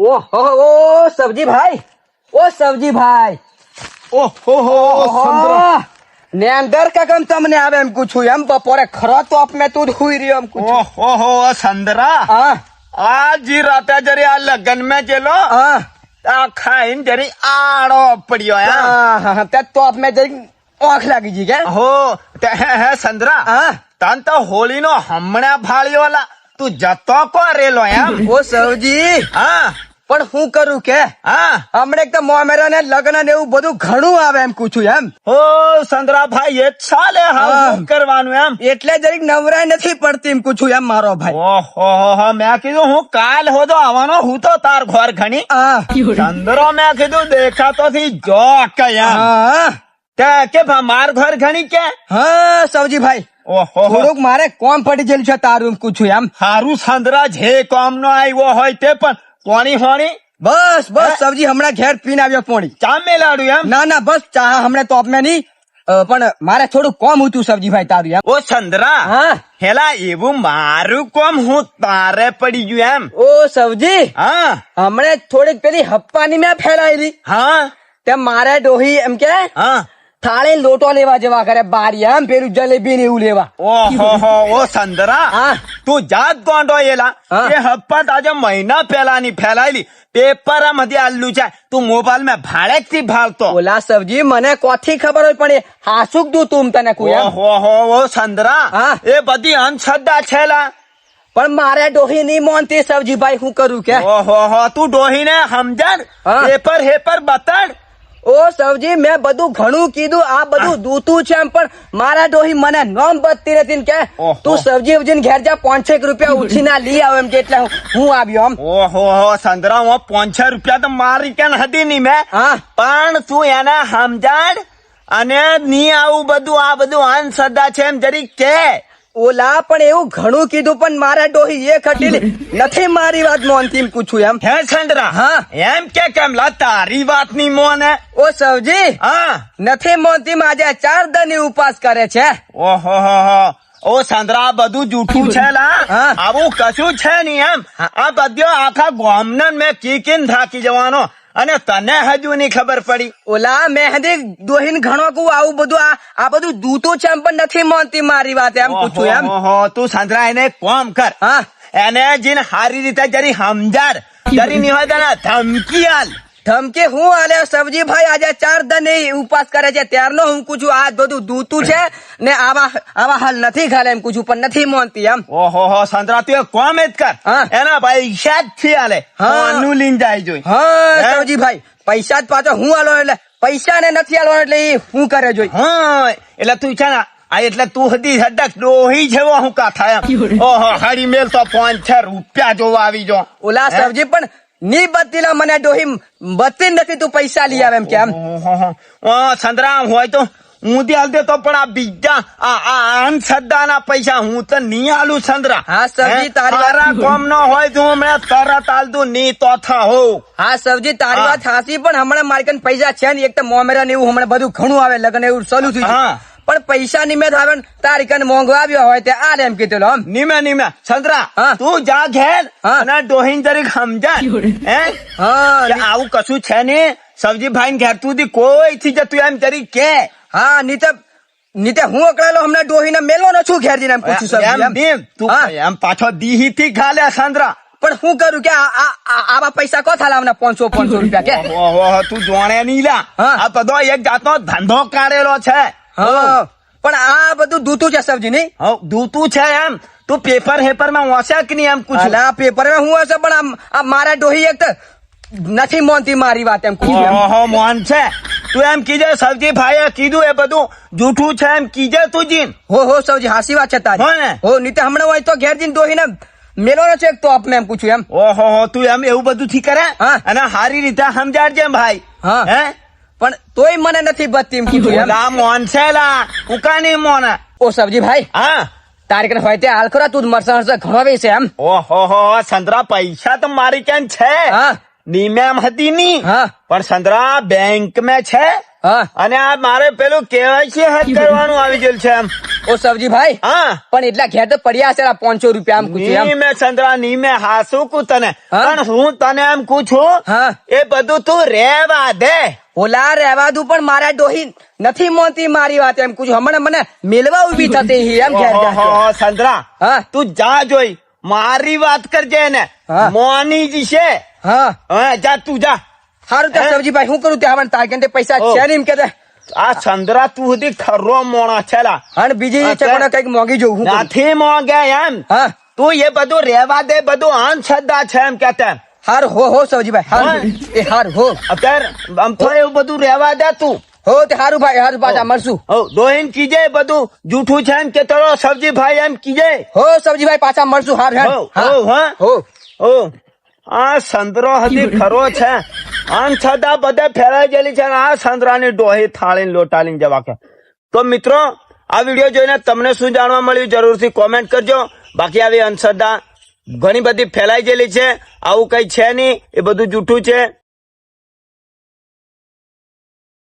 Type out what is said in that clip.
ओ सब्जी भाई, ओ सब्जी भाई, ઓહો ને અંદર का कम તમને આવે એમ પૂછું એમ બપોરે ખરો તો આપ મેં તું હુઈ રહ્યો એમ પૂછું. ઓહો સંદરા હા આજી રાતે જરી આ લગન में જેલો હા આ ખાઈને જરી આડો પડ્યો એમ. હા તે તો આપ મેં જઈ આંખ લાગી જી કે હો તે હે સંદરા હા તન તો હોળી નો હમણાં ફાળ્યો લા તું જતો કો રેલો એમ. ઓ સબ્જી હા પણ હું કરું કે હા હમણે એક તો મોમેરા ને લગ્ન ને એવું બધું ઘણું આવે એમ પૂછું એમ ઓ સંદરા ભાઈ એ ચાલે હા. હા કરવાનું એમ. એટલે જરીક નવરાય નથી પડતી એમ પૂછું એમ મારો ભાઈ. ઓહો મેં કીધું હું કાલ હોતો આવવાનો હું તો તાર ઘર ઘણી હા ચંદરો મેં કીધું દેખાતો થી જો કયા હા કે માર ઘર ઘણી કે હા સબ્જી ભાઈ ઓહો થોડુંક મારે કોમ પડી ગયેલું છે તારું એમ પૂછું એમ. હારું સંદરા જે કામ નો આવ્યો હોય તે પણ પોણી હોણી બસ સબ્જી હમણાં ઘેર પીને આવ્યો પોણી. ચા મેલાડું એમ. ના બસ ચા હમણાં તો આપને નહીં પણ મારે થોડું કોમ હતું સબ્જી ભાઈ તારું એમ. ઓ સંદરા હા હેલા એવું મારું કોમ હું તારે પડી ગયું એમ. ઓ સબ્જી હા હમણે થોડીક પેલી હપ્પાની મેં ફેલાયેલી હા તે મારે ડોહી એમ કે હા થાળી લોટો લેવા જવા કરે બારી એમ પેલું જલેબી ને એવું લેવા. ઓહો ઓ સંદરા હા તું જાત ગોંડો એલા હા. એ હપ્પત આજે મહિના પહેલાની ફેલાયેલી પેપર માંથી આલ્લું છે તું મોબાઈલ માં ભાડે થી ભાળતો. ઓલા સબ્જી મને કોથી ખબર હોય પણ હાસુક દઉં તું તને કોઈ એમ. ઓહો ઓ સંદરા હા. એ બધી અંધશ્રદ્ધા છેલા. પણ મારે ડોહી નહીં મોનતી સબ્જી ભાઈ હું કરું કે ઓહો તું ડોહીને સમજણ હા. પેપર હેપર બતાડ. ઓ સબ્જી મેં બધું ઘણું કીધું આ બધું દૂતું છે એમ પણ મારા ડોહી મને નોમ બતતી નથી ને કે ઓહો. તું સબ્જી વબ્જી ઘેર જા 500 રૂપિયા ઉછીના લઈ આવ એમ કે એટલે હું આવ્યો આમ. ઓહો સંદરા હું 500 રૂપિયા તો મારી કેન હતી ની મેં હા પણ તું એને સમજાડ અને ની આવું બધું આ બધું અંધશ્રદ્ધા છે એમ જરી કે. ઓલા પણ એવું ઘણું કીધું પણ મારા ડોહી એ ખટીલી નથી મારી વાત મોનતી એમ પૂછું એમ. હે સંદરા હા. એમ કે કેમ લા તારી વાત ની મોને. ઓ સબ્જી હા નથી મોનતી આજે 4 દની ઉપવાસ કરે છે. ઓહો ઓ સંદરા આ બધું જૂઠું છે લા. હા. આવું કશું છે નહીં એમ. આ બધું આખા ગામના મેં કીકીન થાકી જવાનો અને તને હજુ નહીં ખબર પડી. ઓલા મહેંદી દોહીન ઘણો કું આવું બધું આ બધું દૂતું છે એમ પણ નથી મોનતી મારી વાત એમ પૂછું એમ. ઓહો તું સંદરા એને કોમ કર હા એને જીન હારી રીતે જરી સમજાર જરી નહીં હોય તને ધમકી આલ. ધમકી હું આલે સબ્જી ભાઈ આજે 4 દન ઉપવાસ કરે છે ત્યારનો હું પૂછું આ બધું દૂતું છે ને આવા હાલ નથી ખાલે એમ પૂછું પણ નથી મોનતી એમ. ઓહો સંદરા તું એક કોમ જ કર હા. એના પૈસા જ થી આલે હા. આનું લઈને જાય જોઈ. હા હે? સબ્જી ભાઈ પૈસા જ પાછો હું આલો એટલે પૈસા ને નથી આલો એટલે ઈ હું કરે જોઈ. હા એટલે તું છે ને આ એટલે તું હતી હડક ડોહી જેવો હું કાથા એમ. ઓહો હારી મેલ તો 500 રૂપિયા જોવા આવી જો. ઓલા હે? સબ્જી પણ ની બત્તીલા મને ડોહી બત્તી નથી તું પૈસા લઈ આવે એમ કે એમ. સંતરા હોય તો હું થી હાલ દેતો પણ આ બીજા આ અંધશ્રદ્ધા ના પૈસા હું તો નહીં આલું સંતરા. હા, સબ્જી, તારી વાત- તારા કોમ નો હોય તો હમણાં તરત આલ દઉં નહીં તો હો. હા સબ્જી તારી હા. વાત હાસી પણ હમણાં મારી કન પૈસા છે ને એક તો મોમેરા ને એવું હમણાં બધું ઘણું આવે લગન એવું ચાલુ થયું છે. હા. પણ પૈસા ની મેં આવે ને તારી કન મોંઘો આવ્યો હોય તે આ એમ કીધું આમ. નિમે સંતરા હા. તું જા ઘેર હા. અને ડોહીન જરીક સમજાય હે હા કે આવું કશું છે ને સબ્જી ભાઈ ઘેર તું કોઈ થી જતું એમ જરી કે. હા નીતે હું અકળેલો હમણાં ડોહી ને મેલવાનો છું ઘેર જઈને એમ પૂછું સબ્જી એમ એમ. નહીં, તું હા. એમ પાછો દીહી થી ખાલે સંતરા. પણ હું કરું કે આવા પૈસા કો થાલા હમણાં 500 રૂપિયા કે ઓહો તું જોણે નહીં લા. હા. આ બધો એક જાતનો ધંધો કાઢેલો છે. હા પણ આ બધું દૂતું છે સબ્જી નહીં. હઉ, દૂતું છે એમ તું પેપર માં વાંચ્યા કે નહીં એમ પૂછું. અલા પેપર માં હું હશે પણ આ મારા ડોહી એક તો નથી મોનતી મારી વાત એમ પૂછું એમ. ઓહો મોન છે તું એમ કીજે સબ્જી ભાઈએ કીધું એ બધું જૂઠું છે એમ કીજે તું જીન. હો સૌજી હાસી વાત છે હો ને? તારી. હો નીતે હમણાં હોય તો ઘેર જઈને ડોહીને મેલવાનો છે એક તો આપ એમ પૂછું એમ. ઓહો તું એમ એવું બધું થી કરે હા. અને હારી રીતે સમજાડજે ભાઈ. હા. હે પણ તોય મને નથી બચતી એમ કીધું એમ. ઓલા મોન છે લા ઉકાની મોન. ઓ સબ્જી ભાઈ હા તારી કને હોય તે હાલ ખરા તું મરસા ઘણો છે એમ. ઓહો સંતરા પૈસા તો મારી ક્યાં છે હા નીમે એમ હતી ની હા. પણ સંતરા બેંક में છે હા અને આ મારે પેલું KYC હદ કરવાનું આવી ગયેલું છે એમ. ઓ સબજીભાઈ હા પણ એટલા ઘેર તો પડ્યા છે 500 રૂપિયા આમ પૂછ્યું ની એમ મેં ચંદ્રા ની મેં હાસું કું તને હા? પણ હું તને એમ પૂછું હા એ બધું તું રેવા દે. ઓલા રહેવા દઉં પણ મારા ડોહી નથી મોનતી મારી વાત એમ પૂછ્યું હમણાં મને મેલવા ઉભી થતી એમ ઘેર ઘેર તો. ઓહો, ચંદ્રા હા તું જા જોઈ મારી વાત કરજે ને હા. મોની જ છે. હા હા જા તું જા. સારું ત્યાં હે? સબજીભાઈ શું કરું ત્યાં તારકેન પૈસા ઓ. છે ને એમ કે આ ચંદ્રા તું સુધી ખરો મોણા છેલા અને બીજી હા, ચકોડા કઈક મોંઘી જોઉં હું કરું? નથી મોંઘે એમ હા તું એ બધું રેવા દે બધું અંધશ્રદ્ધા છે એમ કેતા હારું હો સબજીભાઈ હારું એ હારું હો અત્યારે આમ તો એવું બધું રેવા દે તું. હો તે હારું ભાઈ હારું પાછા મળશું દોહીન કીજે બધું જૂઠું છે એમ કે તારો સબ્જી ભાઈ એમ કીજે. હો સબજીભાઈ પાછા મળશું હાર હો, હા. હો ઓ આ સંતરો હતી ખરો છે અંધશ્રદ્ધા બધે ફેલાઈ ગયેલી છે અને આ સંતરાની ડોહી થાળીને લોટાલીને જવા કે. તો મિત્રો આ વિડીયો જોઈને તમને શું જાણવા મળ્યું જરૂરથી કોમેન્ટ કરજો. બાકી આવી અંધશ્રદ્ધા ઘણી બધી ફેલાઈ ગયેલી છે આવું કઈ છે નહીં એ બધું જૂઠું છે.